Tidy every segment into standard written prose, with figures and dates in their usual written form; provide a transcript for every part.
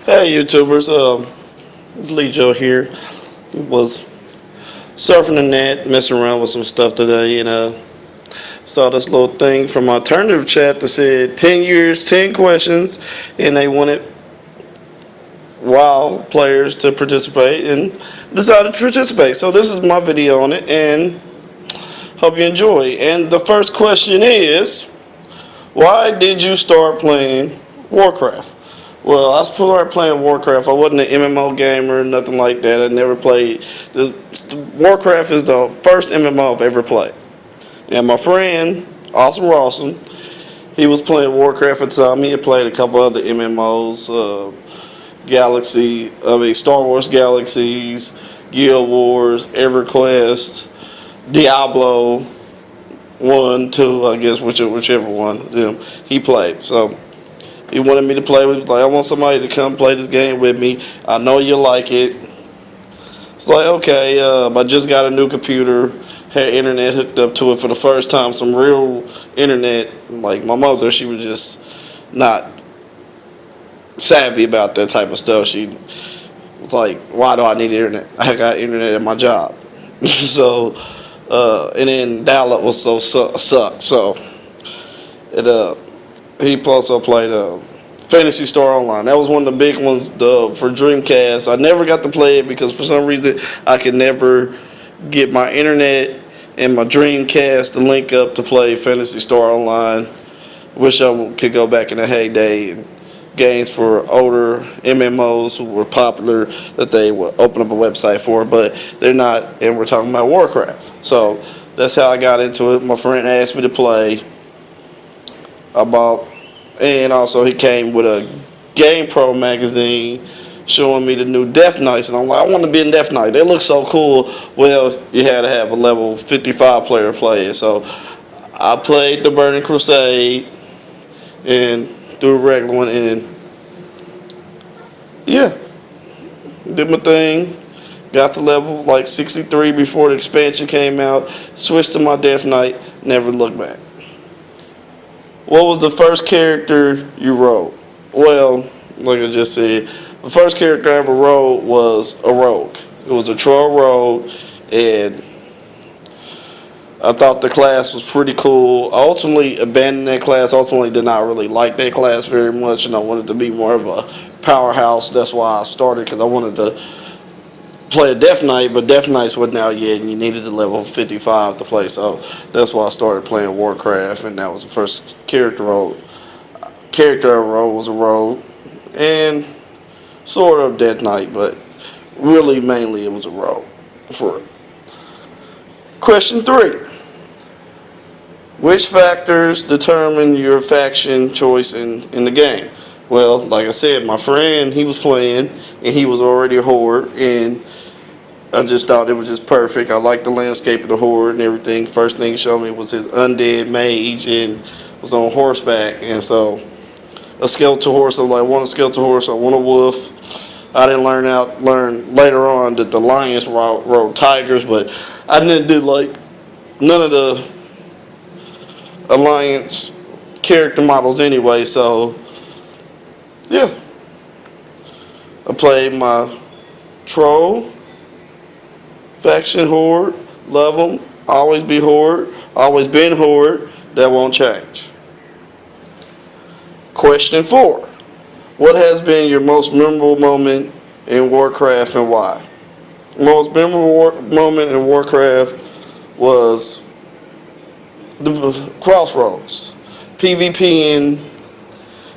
Hey YouTubers, Lee Joe here. Was surfing the net, messing around with some stuff today, and saw this little thing from my alternative chat that said 10 years, 10 questions, and they wanted WoW players to participate, and decided to participate. So this is my video on it, and hope you enjoy. And the first question is, why did you start playing Warcraft? Well, I started playing Warcraft. I wasn't an MMO gamer, nothing like that. I never played. Warcraft is the first MMO I've ever played. And my friend, Awesome Rawson, he was playing Warcraft at the time. He had played a couple other MMOs, Star Wars Galaxies, Guild Wars, EverQuest, Diablo 1, 2, I guess, whichever one of them he played. So he wanted me to play with. Like, I want somebody to come play this game with me. I know you like it. It's like, okay. I just got a new computer. Had internet hooked up to it for the first time. Some real internet. Like my mother, she was just not savvy about that type of stuff. She was like, "Why do I need internet? I got internet at my job." So, and then dial-up was sucked. So it he also played Fantasy Star Online. That was one of the big ones for Dreamcast. I never got to play it because for some reason I could never get my internet and my Dreamcast to link up to play Fantasy Star Online. Wish I could go back in the heyday and games for older MMOs who were popular that they would open up a website for, but they're not, and we're talking about Warcraft. So that's how I got into it. My friend asked me to play. And also he came with a GamePro magazine showing me the new Death Knights, and I'm like, I want to be in Death Knight. They look so cool. Well, you had to have a level 55 player play it. So I played the Burning Crusade and threw a regular one, and yeah, did my thing. Got the level like 63 before the expansion came out. Switched to my Death Knight. Never looked back. What was the first character you wrote? Well, like I just said, the first character I ever wrote was a rogue. It was a troll rogue, and I thought the class was pretty cool. I ultimately abandoned that class. Ultimately did not really like that class very much, and I wanted to be more of a powerhouse. That's why I started, because I wanted to play a Death Knight, but Death Knights wasn't out yet, and you needed a level 55 to play. So that's why I started playing Warcraft, and that was the first character I wrote was a rogue, and sort of Death Knight, but really mainly it was a rogue. For it. Question 3: which factors determine your faction choice in the game? Well, like I said, my friend, he was playing, and he was already a horde, and I just thought it was just perfect. I liked the landscape of the horde and everything. First thing he showed me was his undead mage and was on horseback, and so a skeletal horse. I was like, I want a skeletal horse. I want a wolf. I didn't learn later on that the lions rode tigers, but I didn't do like none of the alliance character models anyway. So yeah, I played my troll faction horde. Love them. Always be horde. Always been horde. That won't change. Question 4: what has been your most memorable moment in Warcraft and why? Most memorable moment in Warcraft was the Crossroads. PvP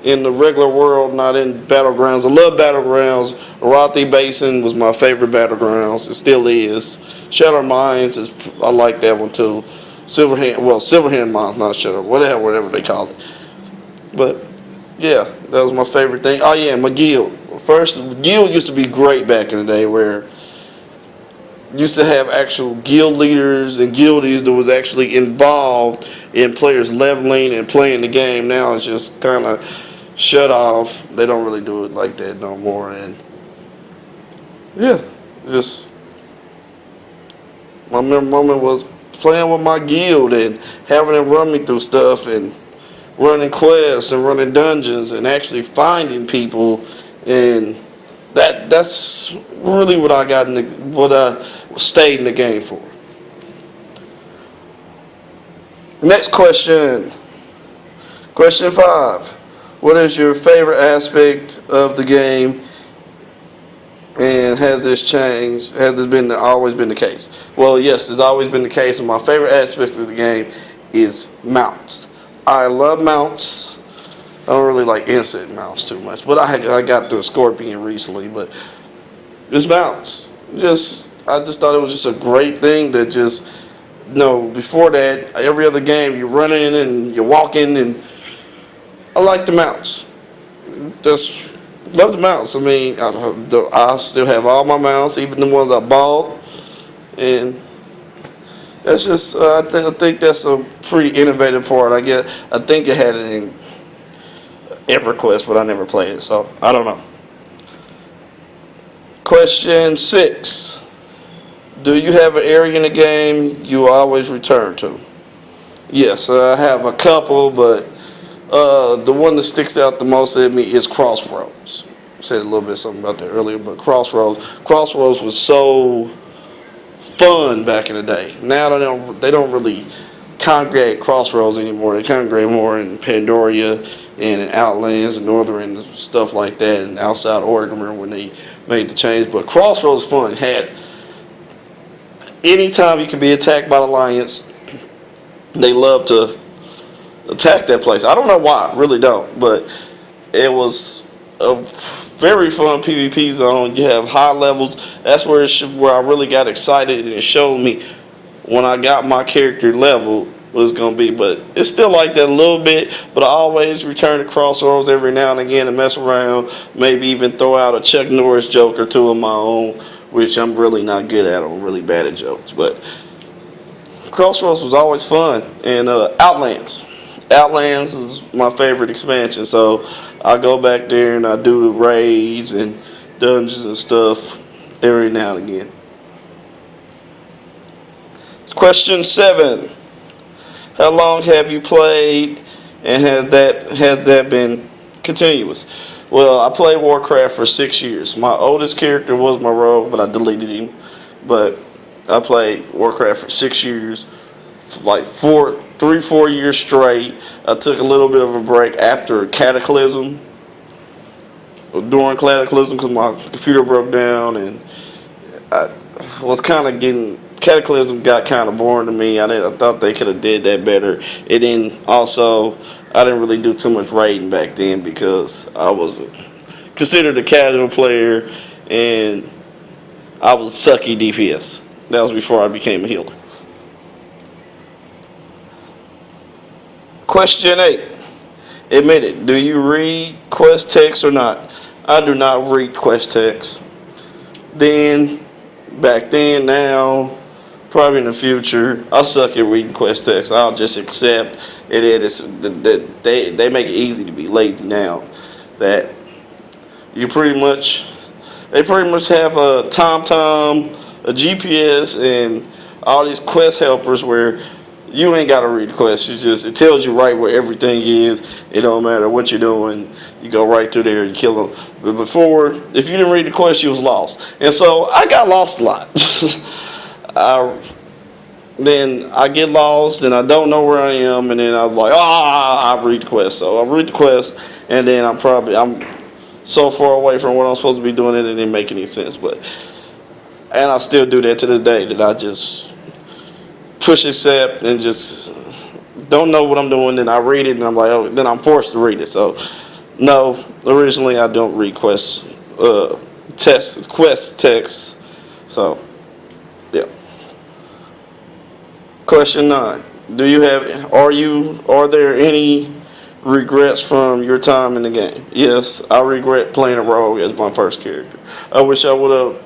in the regular world, not in Battlegrounds. I love Battlegrounds. Arathi Basin was my favorite Battlegrounds. It still is. Shattered Mines, I like that one too. Silverhand Mines, not Shattered, whatever they call it. But yeah, that was my favorite thing. Oh yeah, my guild. First, guild used to be great back in the day, where used to have actual guild leaders and guildies that was actually involved in players leveling and playing the game. Now it's just kind of shut off. They don't really do it like that no more. And yeah, just my moment was playing with my guild and having them run me through stuff and running quests and running dungeons and actually finding people and that's really what I got in what I stayed in the game for. Next question. Question 5. What is your favorite aspect of the game, and has this changed? Has this been always been the case? Well, yes, it's always been the case, and my favorite aspect of the game is mounts. I love mounts. I don't really like insect mounts too much, but I got through a scorpion recently, but it's mounts. I just thought it was just a great thing that just, before that, every other game you're running and you're walking, and I like the mounts. Just love the mounts. I mean, I still have all my mounts, even the ones I bought, and that's just I think that's a pretty innovative part. I think it had it in EverQuest, but I never played it, so I don't know. Question 6. Do you have an area in the game you always return to? Yes, I have a couple, but the one that sticks out the most at me is Crossroads. I said a little bit something about that earlier, but Crossroads was so fun back in the day. Now they don't really congregate Crossroads anymore. They congregate more in Pandoria and in Outlands and Northern and stuff like that, and outside Oregon when they made the change. But Crossroads fun had anytime you can be attacked by the Alliance, they love to attack that place. I don't know why, I really don't, but it was a very fun PvP zone. You have high levels. That's where I really got excited, and it showed me when I got my character level what it's gonna be. But it's still like that a little bit. But I always return to Crossroads every now and again to mess around. Maybe even throw out a Chuck Norris joke or two of my own, which I'm really not good at. I'm really bad at jokes, but Crossroads was always fun. And Outlands. Outlands is my favorite expansion, so I go back there and I do the raids and dungeons and stuff every now and again. Question 7. How long have you played, and has that been continuous? Well, I played Warcraft for 6 years. My oldest character was my rogue, but I deleted him. But I played Warcraft for 6 years, like 4 years straight. I took a little bit of a break after Cataclysm, during Cataclysm, because my computer broke down, and I was kind of getting. Cataclysm got kind of boring to me. I thought they could have did that better. And then also, I didn't really do too much raiding back then because I was considered a casual player, and I was sucky DPS. That was before I became a healer. Question 8. Admit it. Do you read quest text or not? I do not read quest text. Back then, now, probably in the future, I suck at reading quest text. I'll just accept it. They make it easy to be lazy now. That they pretty much have a TomTom, a GPS, and all these quest helpers where you ain't got to read the quest. It tells you right where everything is. It don't matter what you're doing. You go right through there and kill them. But before, if you didn't read the quest, you was lost. And so I got lost a lot. Then I get lost and I don't know where I am, and then I'm like, I read the quest. So I read the quest, and then I'm so far away from what I'm supposed to be doing, it didn't make any sense. And I still do that to this day, that I just push accept and just don't know what I'm doing. Then I read it and I'm like, then I'm forced to read it. So no, originally I don't read quest text. So yeah. Question 9. Are there any regrets from your time in the game? Yes, I regret playing a rogue as my first character. I wish I would have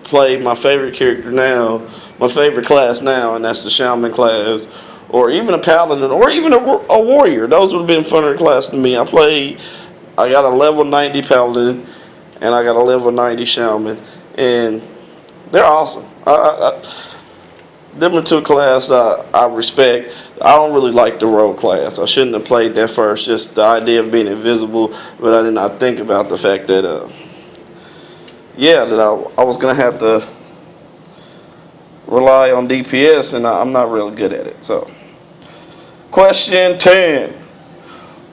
played my favorite character now, my favorite class now, and that's the shaman class, or even a paladin, or even a warrior. Those would have been funner class to me. I got a level 90 paladin, and I got a level 90 shaman, and they're awesome. Them are two classes I respect. I don't really like the rogue class. I shouldn't have played that first. Just the idea of being invisible, but I did not think about the fact that yeah, that I was gonna have to rely on DPS, and I'm not really good at it. So, question 10.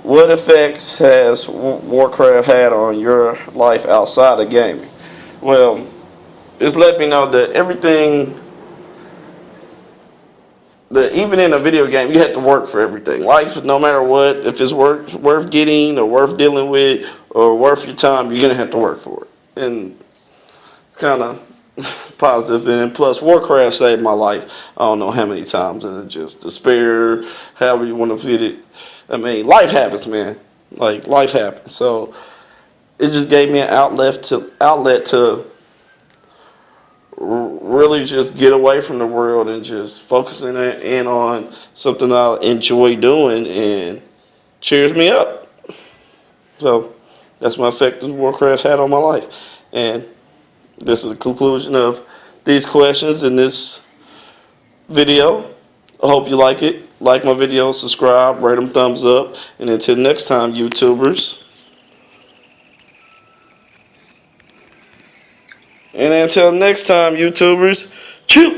What effects has Warcraft had on your life outside of gaming? Well, it's let me know that everything, that even in a video game, you have to work for everything. Life, no matter what, if it's worth getting or worth dealing with or worth your time, you're gonna have to work for it. And it's kind of positive. And plus, Warcraft saved my life. I don't know how many times, and just despair, however you want to put it. I mean, life happens, man. Like life happens. So it just gave me an outlet to really just get away from the world and just focusing in on something I enjoy doing, and cheers me up. So that's my effect that Warcraft had on my life. And this is the conclusion of these questions in this video. I hope you like it. Like my video, subscribe, rate them thumbs up. And until next time, YouTubers. And until next time, YouTubers, chill.